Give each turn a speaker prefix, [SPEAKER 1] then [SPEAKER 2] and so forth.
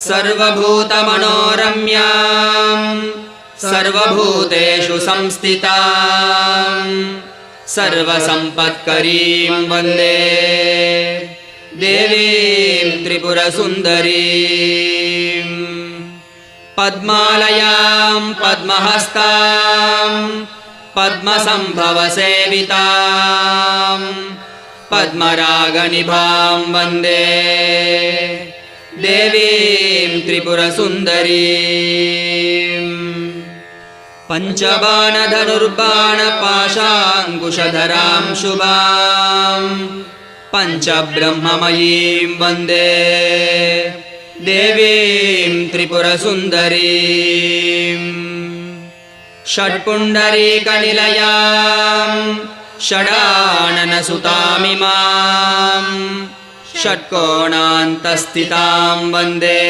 [SPEAKER 1] सर्वभूतमनोरम्यां सर्वभूतेषु संस्थितां सर्वसम्पत्करीं वन्दे देवीं त्रिपुरसुन्दरीं। पद्मालयां पद्महस्तां पद्मसम्भवसेवितां पद्मरागनिभां वन्दे देवीं त्रिपुरसुन्दरीं। पञ्चबाणधनुर्बाणपाशाङ्कुशधरां शुभां पञ्चब्रह्ममयीं वन्दे देवीं त्रिपुरसुन्दरीं। षट्पुण्डरीकनिलयां षडाननसुतामिमां षट्कोणान्तस्थितां वन्दे